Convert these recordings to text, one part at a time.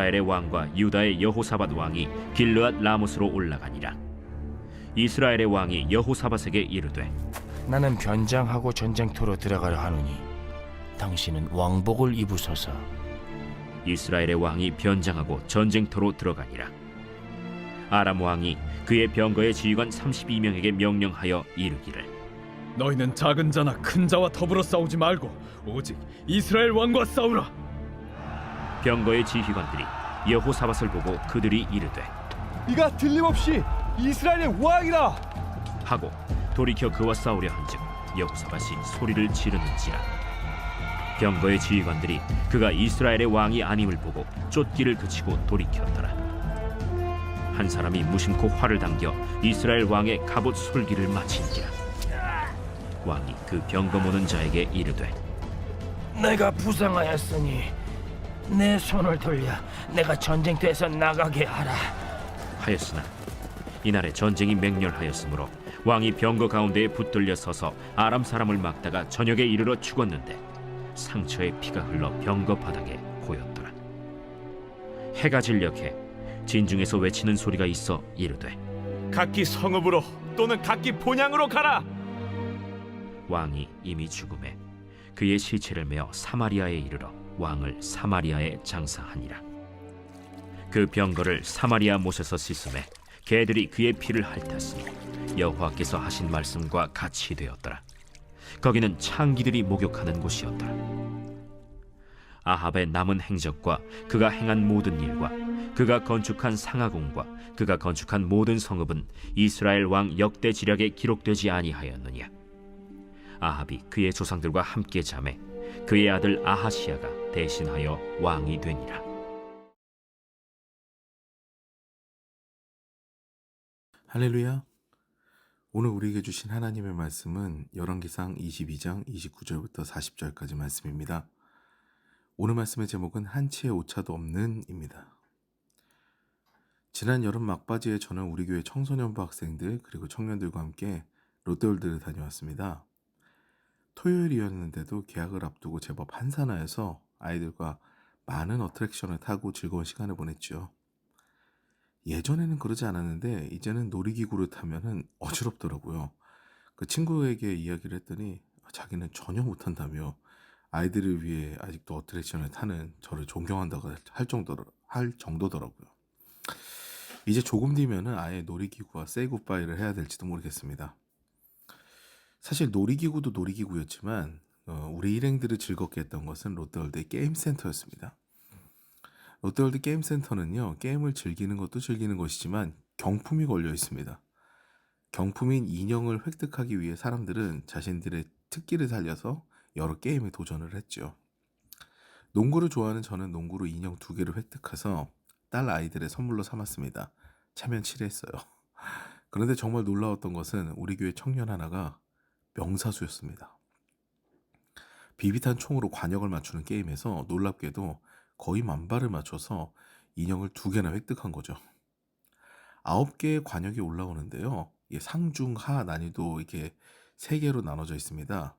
이스라엘의 왕과 유다의 여호사밧 왕이 길르앗 라못으로 올라가니라. 이스라엘의 왕이 여호사밧에게 이르되 나는 변장하고 전쟁터로 들어가려 하노니 당신은 왕복을 입으소서. 이스라엘의 왕이 변장하고 전쟁터로 들어가니라. 아람 왕이 그의 병거의 지휘관 32명에게 명령하여 이르기를 너희는 작은 자나 큰 자와 더불어 싸우지 말고 오직 이스라엘 왕과 싸우라. 병거의 지휘관들이 여호사밧을 보고 그들이 이르되 이가 틀림없이 이스라엘의 왕이라 하고 돌이켜 그와 싸우려 한즉 여호사밧이 소리를 지르는지라. 병거의 지휘관들이 그가 이스라엘의 왕이 아님을 보고 쫓기를 그치고 돌이켰더라. 한 사람이 무심코 활을 당겨 이스라엘 왕의 갑옷 솔기를 마친지라. 왕이 그 병거 모는 자에게 이르되 내가 부상하였으니 내 손을 돌려 내가 전쟁터에서 나가게 하라 하였으나 이날에 전쟁이 맹렬하였으므로 왕이 병거 가운데에 붙들려 서서 아람 사람을 막다가 저녁에 이르러 죽었는데 상처에 피가 흘러 병거 바닥에 고였더라. 해가 진녘에 진중에서 외치는 소리가 있어 이르되 각기 성읍으로 또는 각기 본향으로 가라. 왕이 이미 죽음에 그의 시체를 메어 사마리아에 이르러 왕을 사마리아에 장사하니라. 그 병거를 사마리아 못에서 씻음에 개들이 그의 피를 핥았으니 여호와께서 하신 말씀과 같이 되었더라. 거기는 창기들이 목욕하는 곳이었더라. 아합의 남은 행적과 그가 행한 모든 일과 그가 건축한 상하궁과 그가 건축한 모든 성읍은 이스라엘 왕 역대 지략에 기록되지 아니하였느냐. 아합이 그의 조상들과 함께 잠에 그의 아들 아하시야가 대신하여 왕이 되니라. 할렐루야. 오늘 우리에게 주신 하나님의 말씀은 열왕기상 22장 29절부터 40절까지 말씀입니다. 오늘 말씀의 제목은 한치의 오차도 없는 입니다. 지난 여름 막바지에 저는 우리 교회 청소년부 학생들 그리고 청년들과 함께 롯데월드를 다녀왔습니다. 토요일이었는데도 개학을 앞두고 제법 한산하여서 아이들과 많은 어트랙션을 타고 즐거운 시간을 보냈죠. 예전에는 그러지 않았는데 이제는 놀이기구를 타면은 어지럽더라고요. 그 친구에게 이야기를 했더니 자기는 전혀 못한다며 아이들을 위해 아직도 어트랙션을 타는 저를 존경한다고 할 정도더라고요. 이제 조금 뒤면은 아예 놀이기구와 세이 굿바이를 해야 될지도 모르겠습니다. 사실 놀이기구도 놀이기구였지만 우리 일행들을 즐겁게 했던 것은 롯데월드의 게임센터였습니다. 롯데월드 게임센터는요, 게임을 즐기는 것도 즐기는 것이지만 경품이 걸려 있습니다. 경품인 인형을 획득하기 위해 사람들은 자신들의 특기를 살려서 여러 게임에 도전을 했죠. 농구를 좋아하는 저는 농구로 인형 2개를 획득해서 딸 아이들의 선물로 삼았습니다. 참여치레했어요. 그런데 정말 놀라웠던 것은 우리 교회 청년 하나가 명사수였습니다. 비비탄 총으로 관역을 맞추는 게임에서 놀랍게도 거의 만발을 맞춰서 인형을 2개나 획득한 거죠. 9개의 관역이 올라오는데요. 상중하 난이도 이렇게 3개로 나눠져 있습니다.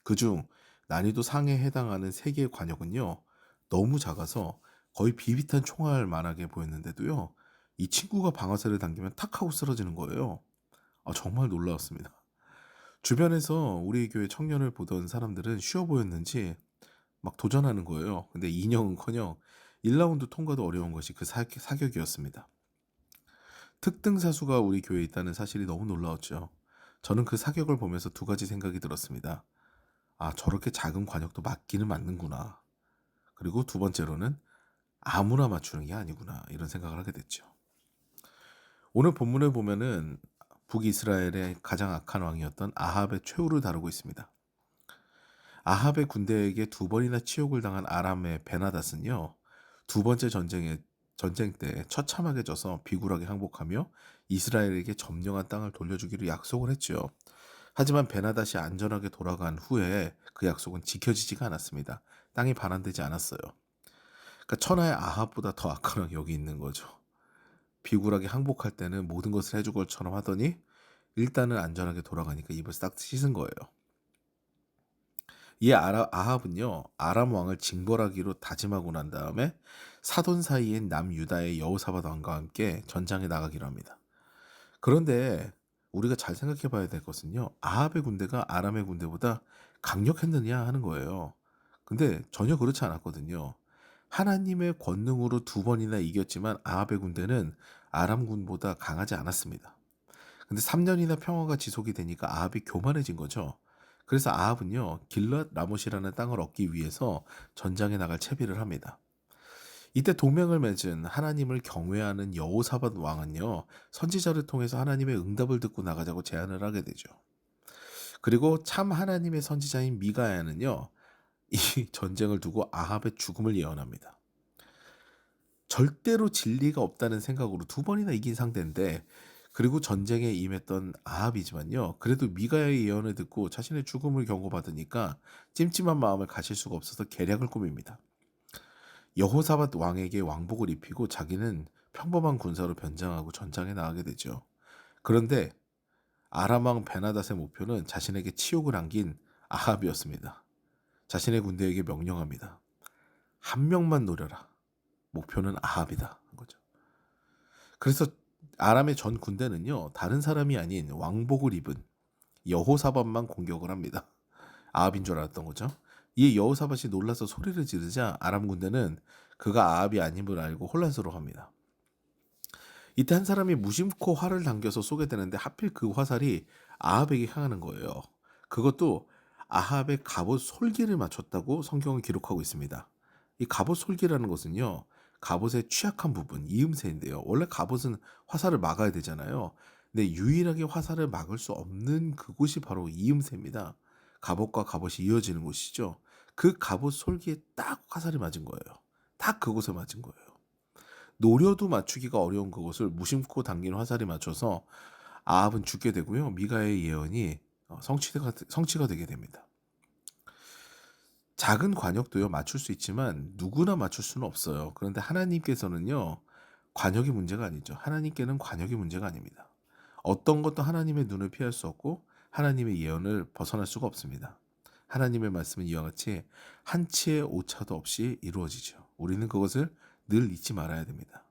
그중 난이도 상에 해당하는 3개의 관역은요, 너무 작아서 거의 비비탄 총알 만하게 보였는데도요, 이 친구가 방아쇠를 당기면 탁 하고 쓰러지는 거예요. 정말 놀라웠습니다. 주변에서 우리 교회 청년을 보던 사람들은 쉬워 보였는지 막 도전하는 거예요. 근데 인형은커녕 1라운드 통과도 어려운 것이 그 사격이었습니다. 특등사수가 우리 교회에 있다는 사실이 너무 놀라웠죠. 저는 그 사격을 보면서 2가지 생각이 들었습니다. 저렇게 작은 관역도 맞기는 맞는구나. 그리고 2번째로는 아무나 맞추는 게 아니구나. 이런 생각을 하게 됐죠. 오늘 본문을 보면은 북이스라엘의 가장 악한 왕이었던 아합의 최후를 다루고 있습니다. 아합의 군대에게 2번이나 치욕을 당한 아람의 베나닷은요, 2번째 전쟁 때 처참하게 져서 비굴하게 항복하며 이스라엘에게 점령한 땅을 돌려주기로 약속을 했죠. 하지만 베나닷이 안전하게 돌아간 후에 그 약속은 지켜지지가 않았습니다. 땅이 반환되지 않았어요. 그러니까 천하의 아합보다 더 악한 왕이 여기 있는 거죠. 비굴하게 항복할 때는 모든 것을 해줄 것처럼 하더니 일단은 안전하게 돌아가니까 입을 싹 씻은 거예요. 이 아합은요 아람 왕을 징벌하기로 다짐하고 난 다음에 사돈 사이인 남유다의 여호사밧 왕과 함께 전장에 나가기로 합니다. 그런데 우리가 잘 생각해 봐야 될 것은요. 아합의 군대가 아람의 군대보다 강력했느냐 하는 거예요. 근데 전혀 그렇지 않았거든요. 하나님의 권능으로 두 번이나 이겼지만 아합의 군대는 아람군보다 강하지 않았습니다. 근데 3년이나 평화가 지속이 되니까 아합이 교만해진 거죠. 그래서 아합은요, 길랏 라못이라는 땅을 얻기 위해서 전장에 나갈 채비를 합니다. 이때 동맹을 맺은 하나님을 경외하는 여호사밧 왕은요, 선지자를 통해서 하나님의 응답을 듣고 나가자고 제안을 하게 되죠. 그리고 참 하나님의 선지자인 미가야는요, 이 전쟁을 두고 아합의 죽음을 예언합니다. 절대로 진리가 없다는 생각으로 두 번이나 이긴 상대인데, 그리고 전쟁에 임했던 아합이지만요, 그래도 미가야의 예언을 듣고 자신의 죽음을 경고받으니까 찜찜한 마음을 가실 수가 없어서 계략을 꾸밉니다. 여호사밧 왕에게 왕복을 입히고 자기는 평범한 군사로 변장하고 전장에 나가게 되죠. 그런데 아람 왕 베나닷의 목표는 자신에게 치욕을 안긴 아합이었습니다. 자신의 군대에게 명령합니다. 한 명만 노려라. 목표는 아합이다. 한 거죠. 그래서 아람의 전 군대는요, 다른 사람이 아닌 왕복을 입은 여호사밧만 공격을 합니다. 아합인 줄 알았던 거죠. 이에 여호사밧이 놀라서 소리를 지르자 아람 군대는 그가 아합이 아님을 알고 혼란스러워합니다. 이때 한 사람이 무심코 활을 당겨서 쏘게 되는데 하필 그 화살이 아합에게 향하는 거예요. 그것도 아합의 갑옷 솔기를 맞췄다고 성경은 기록하고 있습니다. 이 갑옷 솔기라는 것은요, 갑옷의 취약한 부분, 이음새인데요. 원래 갑옷은 화살을 막아야 되잖아요. 근데 유일하게 화살을 막을 수 없는 그곳이 바로 이음새입니다. 갑옷과 갑옷이 이어지는 곳이죠. 그 갑옷 솔기에 딱 화살이 맞은 거예요. 딱 그곳에 맞은 거예요. 노려도 맞추기가 어려운 그것을 무심코 당긴 화살이 맞춰서 아합은 죽게 되고요. 미가의 예언이 성취가 되게 됩니다. 작은 관역도요 맞출 수 있지만 누구나 맞출 수는 없어요. 그런데 하나님께서는요 관역이 문제가 아니죠. 하나님께는 관역이 문제가 아닙니다. 어떤 것도 하나님의 눈을 피할 수 없고 하나님의 예언을 벗어날 수가 없습니다. 하나님의 말씀은 이와 같이 한치의 오차도 없이 이루어지죠. 우리는 그것을 늘 잊지 말아야 됩니다.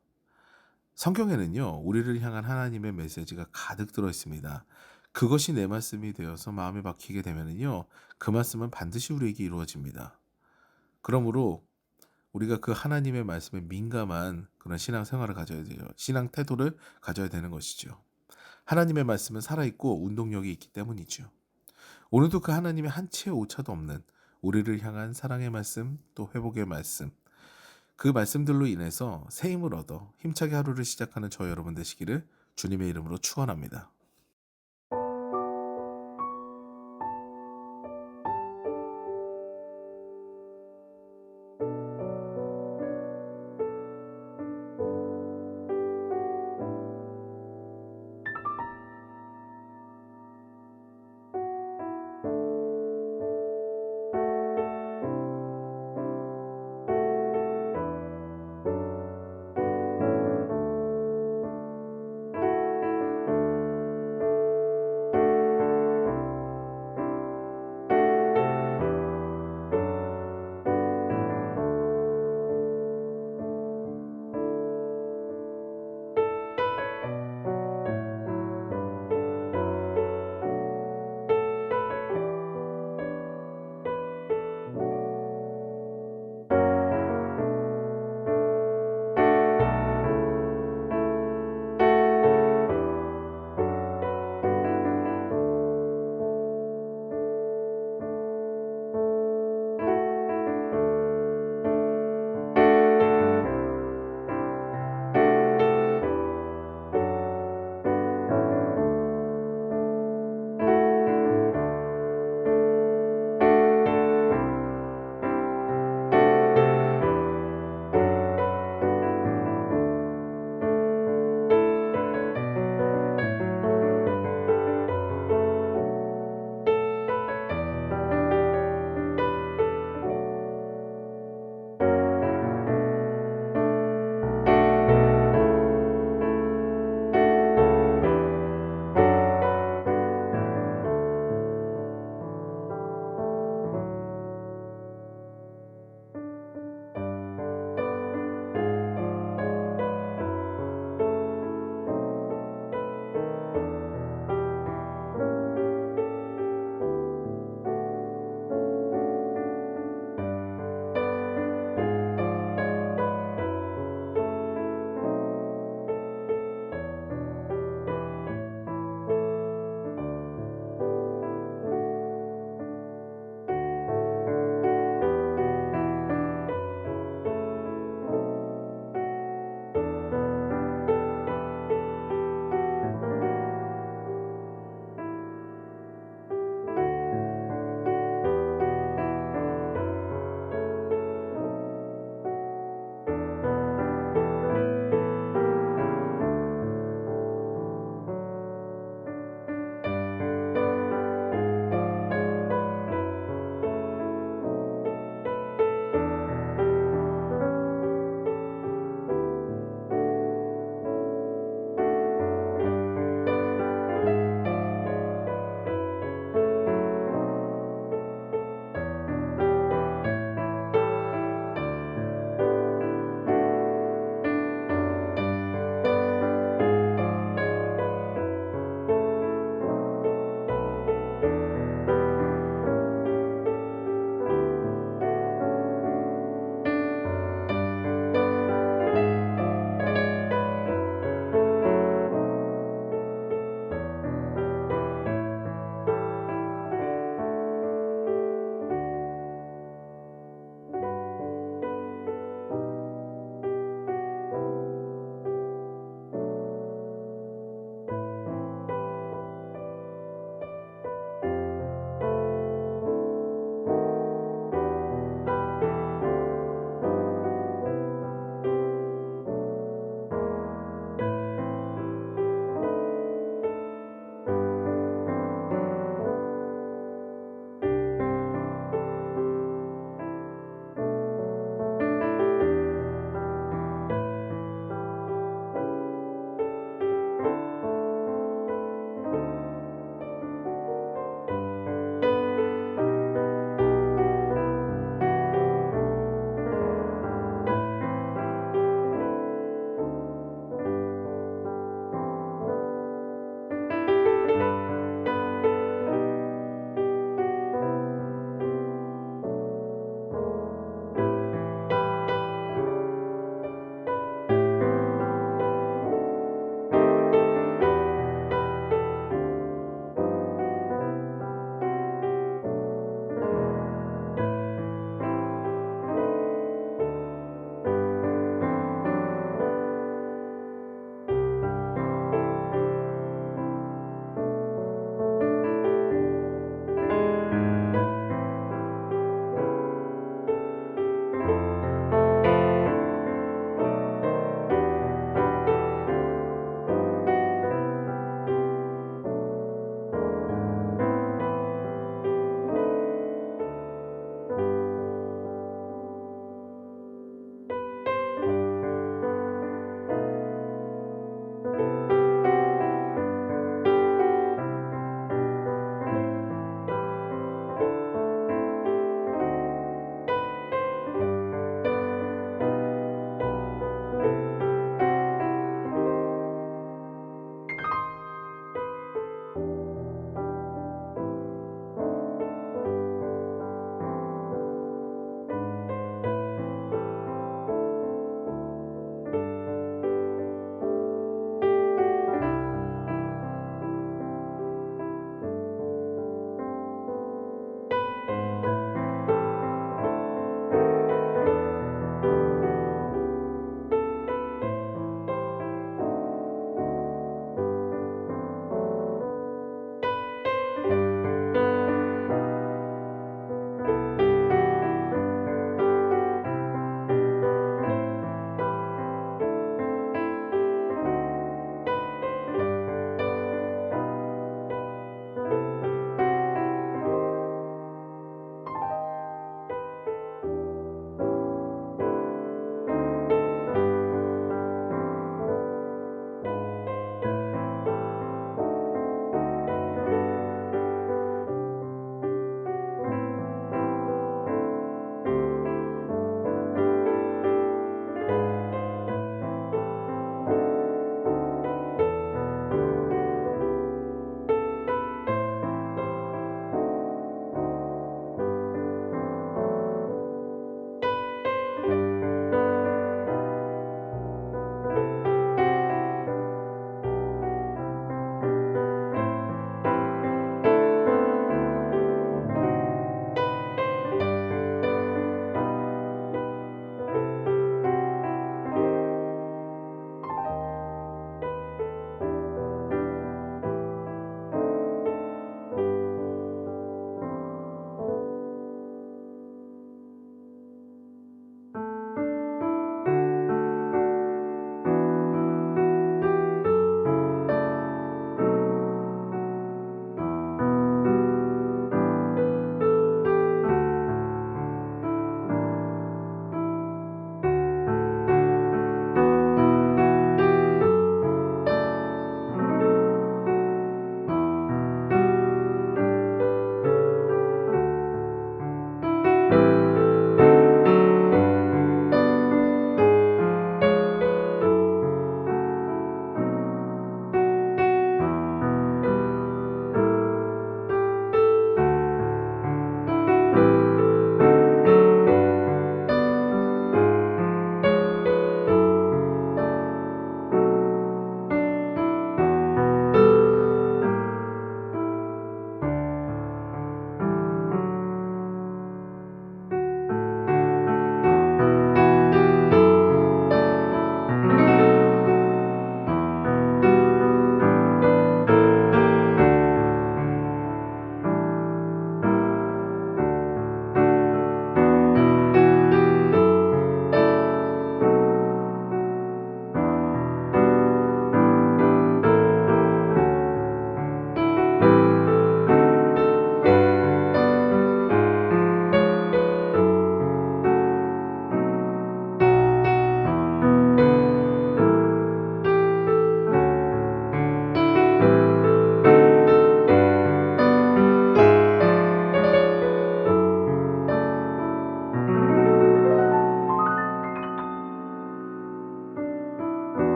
성경에는요 우리를 향한 하나님의 메시지가 가득 들어 있습니다. 그것이 내 말씀이 되어서 마음에 박히게 되면은요 그 말씀은 반드시 우리에게 이루어집니다. 그러므로 우리가 그 하나님의 말씀에 민감한 그런 신앙 생활을 가져야 되죠. 신앙 태도를 가져야 되는 것이죠. 하나님의 말씀은 살아있고 운동력이 있기 때문이죠. 오늘도 그 하나님의 한치의 오차도 없는 우리를 향한 사랑의 말씀 또 회복의 말씀 그 말씀들로 인해서 새 힘을 얻어 힘차게 하루를 시작하는 저 여러분 되시기를 주님의 이름으로 축원합니다.